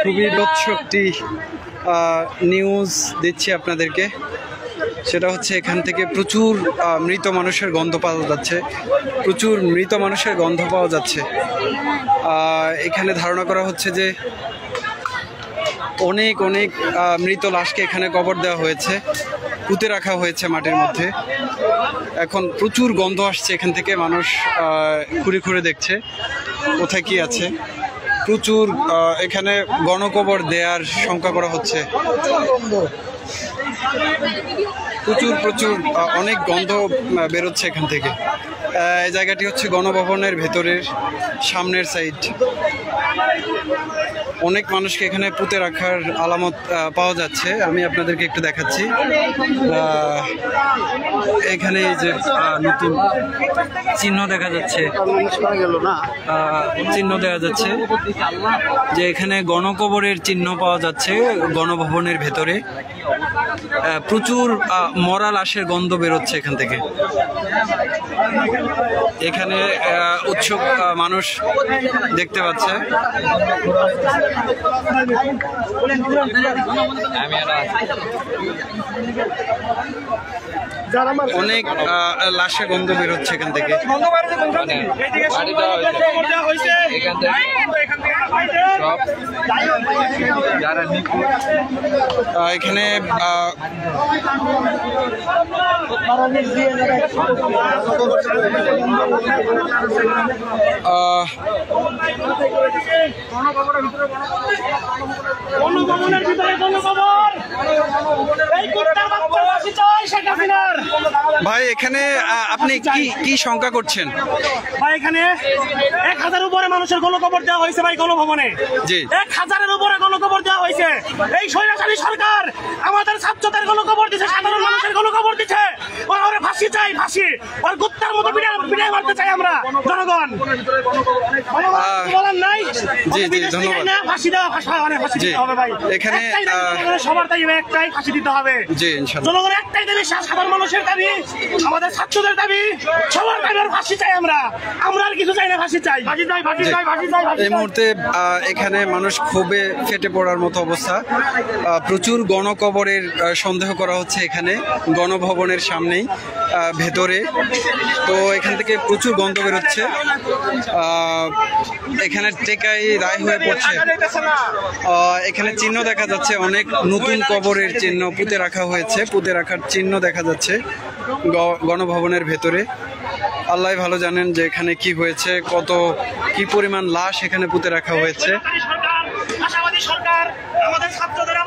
খুবই দক্ষ একটি নিউজ দিচ্ছি আপনাদেরকে। সেটা হচ্ছে এখান থেকে প্রচুর মৃত মানুষের গন্ধ পাওয়া যাচ্ছে, প্রচুর মৃত মানুষের গন্ধ পাওয়া যাচ্ছে। এখানে ধারণা করা হচ্ছে যে অনেক অনেক মৃত লাশকে এখানে কবর দেওয়া হয়েছে, পুঁতে রাখা হয়েছে মাটির মধ্যে। এখন প্রচুর গন্ধ আসছে এখান থেকে, মানুষ ঘুরে ঘুরে দেখছে কোথায় কি আছে। প্রচুর এখানে গণকবর দেওয়ার শঙ্কা করা হচ্ছে, প্রচুর প্রচুর অনেক গন্ধ বেরোচ্ছে এখান থেকে। এই জায়গাটি হচ্ছে গণভবনের ভেতরের সামনের সাইড। অনেক মানুষকে এখানে পুঁতে রাখার আলামত পাওয়া যাচ্ছে, আমি আপনাদেরকে একটু দেখাচ্ছি। এখানে এই যে নতুন চিহ্ন দেখা যাচ্ছে, চিহ্ন দেখা যাচ্ছে যে এখানে গণকবরের চিহ্ন পাওয়া যাচ্ছে গণভবনের ভেতরে। প্রচুর মরা লাশের গন্ধ বেরোচ্ছে এখান থেকে। এখানে উৎসুক মানুষ দেখতে পাচ্ছে। অনেক লাশের গন্ধ বেরোচ্ছে এখান থেকে। এখানে ভাই এখানে আপনি কি শঙ্কা করছেন? ভাই এখানে 1000 উপরে মানুষের গণকবর দেওয়া হয়েছে ভাই গণভবনে। জি, 1000-এর উপরে গণকবর দেওয়া হয়েছে। এই স্বৈরাচারী সরকার আমাদের ছাত্রদের গণকবর দিচ্ছে, সাধারণ মানুষের গণকবর দিচ্ছে। ওরা ফাঁসি চাই, ফাঁসি। ওর কুত্তার মতো পিটাই মারতে চাই আমরা জনগণ। বলার নাই। জি জি, ধন্যবাদ। ফাঁসি দেওয়া, ফাঁসি দিতে হবে ভাই। এখানে সবার দাবি একটাই, ফাঁসি দিতে হবে। জি, ইনশাআল্লাহ। জনগণের একটাই দাবি, সাধারণ মানুষের দাবি, আমাদের ছাত্রদের দাবি, সবার দাবি আর ফাঁসি চাই আমরা আর কিছু চাই না, ফাঁসি চাই, ফাঁসি চাই, ফাঁসি চাই, ফাঁসি চাই। এই মুহূর্তে এখানে মানুষ ক্ষোভে ফেটে পড়ার মতো অবস্থা। প্রচুর গণকবরের সন্দেহ করা হচ্ছে এখানে গণভবনের সামনেই ভেতরে। তো এখান থেকে প্রচুর গন্ধ বেরোচ্ছে। এখানে টেকাই রায় হয়ে পড়ছে। এখানে চিহ্ন দেখা যাচ্ছে, অনেক নতুন কবরের চিহ্ন পুঁতে রাখা হয়েছে, পুঁতে রাখার চিহ্ন দেখা যাচ্ছে গণভবনের ভেতরে। আল্লাহ ভালো জানেন যে এখানে কি হয়েছে, কি পরিমাণ লাশ এখানে পুঁতে রাখা হয়েছে। আশাবাদী সরকার আমাদের ছাত্রদের